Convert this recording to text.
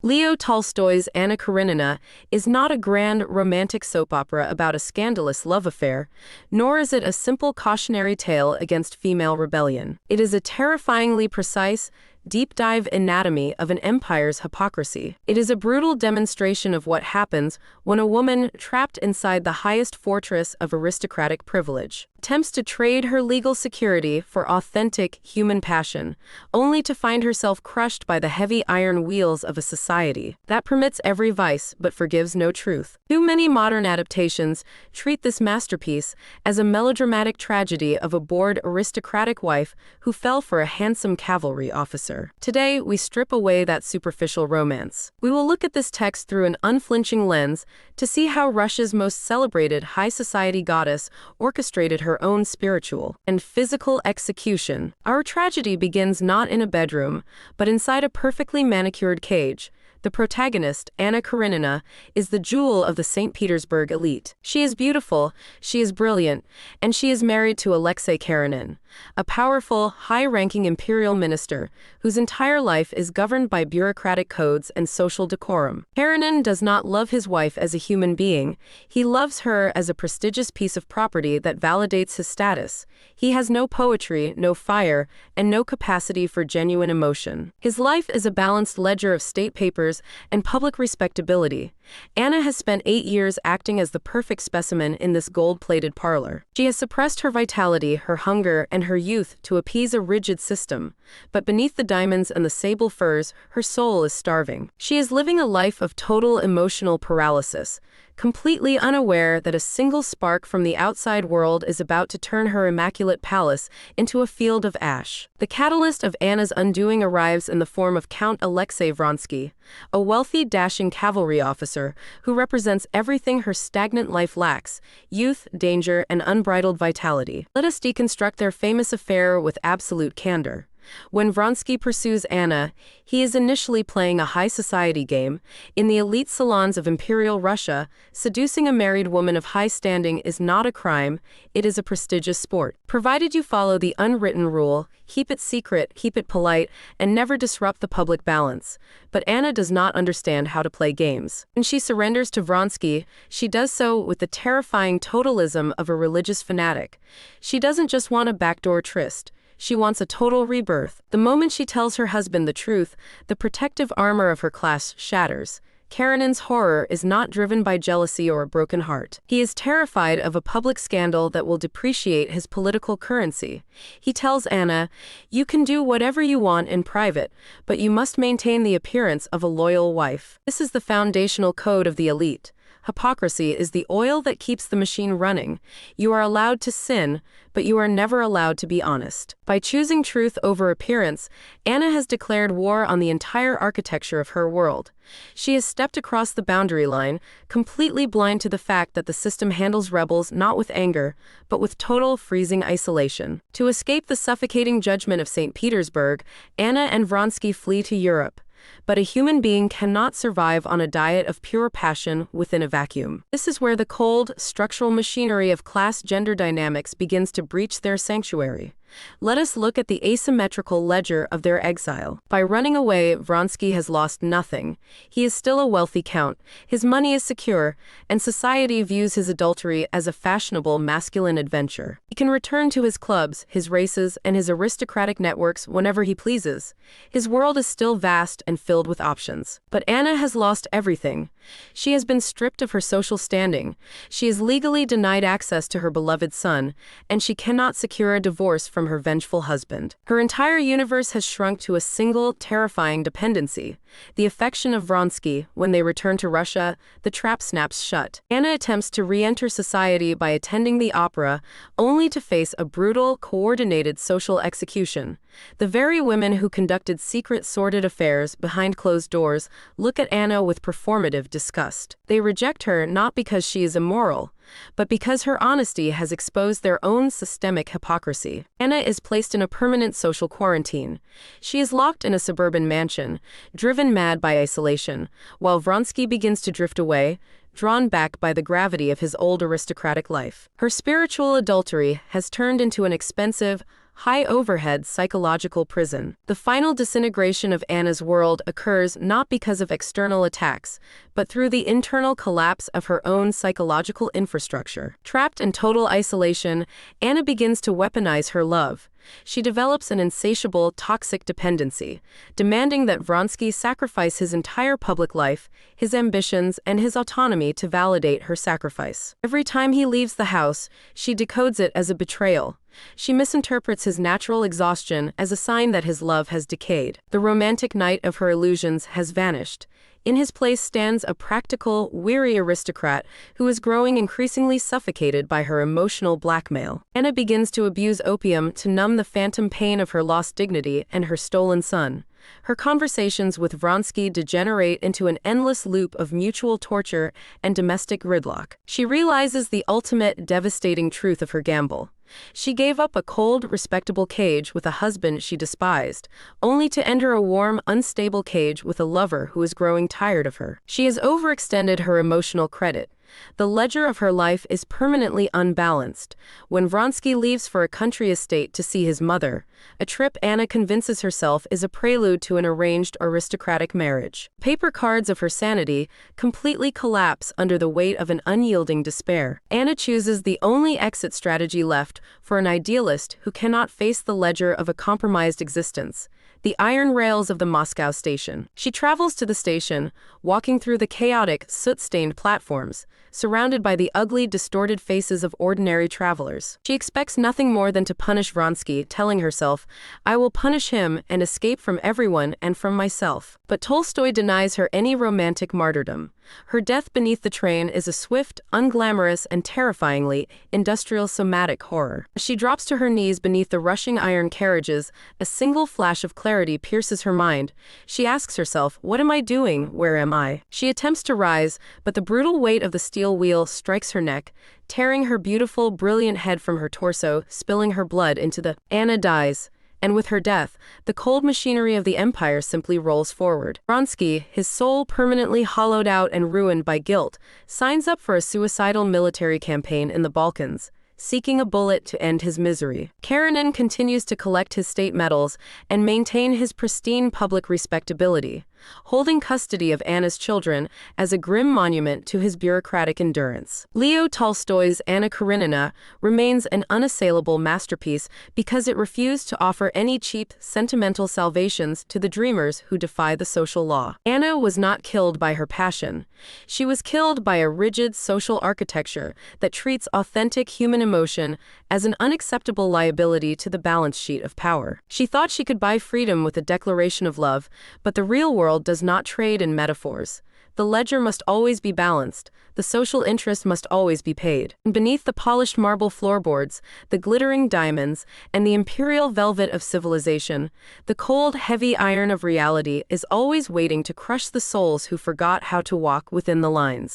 Leo Tolstoy's Anna Karenina is not a grand romantic soap opera about a scandalous love affair, nor is it a simple cautionary tale against female rebellion. It is a terrifyingly precise, deep-dive anatomy of an empire's hypocrisy. It is a brutal demonstration of what happens when a woman, trapped inside the highest fortress of aristocratic privilege, attempts to trade her legal security for authentic human passion, only to find herself crushed by the heavy iron wheels of a society that permits every vice but forgives no truth. Too many modern adaptations treat this masterpiece as a melodramatic tragedy of a bored aristocratic wife who fell for a handsome cavalry officer. Today, we strip away that superficial romance. We will look at this text through an unflinching lens to see how Russia's most celebrated high society goddess orchestrated her own spiritual and physical execution. Our tragedy begins not in a bedroom, but inside a perfectly manicured cage. The protagonist, Anna Karenina, is the jewel of the St. Petersburg elite. She is beautiful, she is brilliant, and she is married to Alexei Karenin, a powerful, high-ranking imperial minister whose entire life is governed by bureaucratic codes and social decorum. Karenin does not love his wife as a human being. He loves her as a prestigious piece of property that validates his status. He has no poetry, no fire, and no capacity for genuine emotion. His life is a balanced ledger of state papers and public respectability. Anna has spent 8 years acting as the perfect specimen in this gold-plated parlor. She has suppressed her vitality, her hunger, and her youth to appease a rigid system. But beneath the diamonds and the sable furs, her soul is starving. She is living a life of total emotional paralysis, completely unaware that a single spark from the outside world is about to turn her immaculate palace into a field of ash. The catalyst of Anna's undoing arrives in the form of Count Alexei Vronsky, a wealthy, dashing cavalry officer who represents everything her stagnant life lacks: youth, danger, and unbridled vitality. Let us deconstruct their famous affair with absolute candor. When Vronsky pursues Anna, he is initially playing a high society game. In the elite salons of Imperial Russia, seducing a married woman of high standing is not a crime, it is a prestigious sport. Provided you follow the unwritten rule, keep it secret, keep it polite, and never disrupt the public balance. But Anna does not understand how to play games. When she surrenders to Vronsky, she does so with the terrifying totalism of a religious fanatic. She doesn't just want a backdoor tryst. She wants a total rebirth. The moment she tells her husband the truth, the protective armor of her class shatters. Karenin's horror is not driven by jealousy or a broken heart. He is terrified of a public scandal that will depreciate his political currency. He tells Anna, "You can do whatever you want in private, but you must maintain the appearance of a loyal wife." This is the foundational code of the elite. Hypocrisy is the oil that keeps the machine running. You are allowed to sin, but you are never allowed to be honest. By choosing truth over appearance, Anna has declared war on the entire architecture of her world. She has stepped across the boundary line, completely blind to the fact that the system handles rebels not with anger, but with total freezing isolation. To escape the suffocating judgment of St. Petersburg, Anna and Vronsky flee to Europe. But a human being cannot survive on a diet of pure passion within a vacuum. This is where the cold, structural machinery of class-gender dynamics begins to breach their sanctuary. Let us look at the asymmetrical ledger of their exile. By running away, Vronsky has lost nothing. He is still a wealthy count, his money is secure, and society views his adultery as a fashionable masculine adventure. He can return to his clubs, his races, and his aristocratic networks whenever he pleases. His world is still vast and filled with options. But Anna has lost everything. She has been stripped of her social standing. She is legally denied access to her beloved son, and she cannot secure a divorce from her vengeful husband. Her entire universe has shrunk to a single, terrifying dependency: the affection of Vronsky. When they return to Russia, the trap snaps shut. Anna attempts to re-enter society by attending the opera, only to face a brutal, coordinated social execution. The very women who conducted secret, sordid affairs behind closed doors look at Anna with performative disgust. They reject her not because she is immoral, but because her honesty has exposed their own systemic hypocrisy. Anna is placed in a permanent social quarantine. She is locked in a suburban mansion, driven mad by isolation, while Vronsky begins to drift away, drawn back by the gravity of his old aristocratic life. Her spiritual adultery has turned into an expensive, high-overhead psychological prison. The final disintegration of Anna's world occurs not because of external attacks, but through the internal collapse of her own psychological infrastructure. Trapped in total isolation, Anna begins to weaponize her love. She develops an insatiable, toxic dependency, demanding that Vronsky sacrifice his entire public life, his ambitions, and his autonomy to validate her sacrifice. Every time he leaves the house, she decodes it as a betrayal. She misinterprets his natural exhaustion as a sign that his love has decayed. The romantic knight of her illusions has vanished. In his place stands a practical, weary aristocrat who is growing increasingly suffocated by her emotional blackmail. Anna begins to abuse opium to numb the phantom pain of her lost dignity and her stolen son. Her conversations with Vronsky degenerate into an endless loop of mutual torture and domestic gridlock. She realizes the ultimate, devastating truth of her gamble. She gave up a cold, respectable cage with a husband she despised, only to enter a warm, unstable cage with a lover who is growing tired of her. She has overextended her emotional credit. The ledger of her life is permanently unbalanced. When Vronsky leaves for a country estate to see his mother, a trip Anna convinces herself is a prelude to an arranged aristocratic marriage. Paper cards of her sanity completely collapse under the weight of an unyielding despair. Anna chooses the only exit strategy left for an idealist who cannot face the ledger of a compromised existence: the iron rails of the Moscow station. She travels to the station, walking through the chaotic, soot-stained platforms, surrounded by the ugly, distorted faces of ordinary travelers. She expects nothing more than to punish Vronsky, telling herself, "I will punish him and escape from everyone and from myself." But Tolstoy denies her any romantic martyrdom. Her death beneath the train is a swift, unglamorous, and terrifyingly industrial somatic horror. As she drops to her knees beneath the rushing iron carriages, a single flash of clarity pierces her mind. She asks herself, "What am I doing? Where am I?" She attempts to rise, but the brutal weight of the steel wheel strikes her neck, tearing her beautiful, brilliant head from her torso, spilling her blood into the... Anna dies. And with her death, the cold machinery of the empire simply rolls forward. Vronsky, his soul permanently hollowed out and ruined by guilt, signs up for a suicidal military campaign in the Balkans, seeking a bullet to end his misery. Karenin continues to collect his state medals and maintain his pristine public respectability, holding custody of Anna's children as a grim monument to his bureaucratic endurance. Leo Tolstoy's Anna Karenina remains an unassailable masterpiece because it refused to offer any cheap, sentimental salvations to the dreamers who defy the social law. Anna was not killed by her passion. She was killed by a rigid social architecture that treats authentic human emotion as an unacceptable liability to the balance sheet of power. She thought she could buy freedom with a declaration of love, but the real world does not trade in metaphors. The ledger must always be balanced. The social interest must always be paid. And beneath the polished marble floorboards, the glittering diamonds, and the imperial velvet of civilization, the cold, heavy iron of reality is always waiting to crush the souls who forgot how to walk within the lines.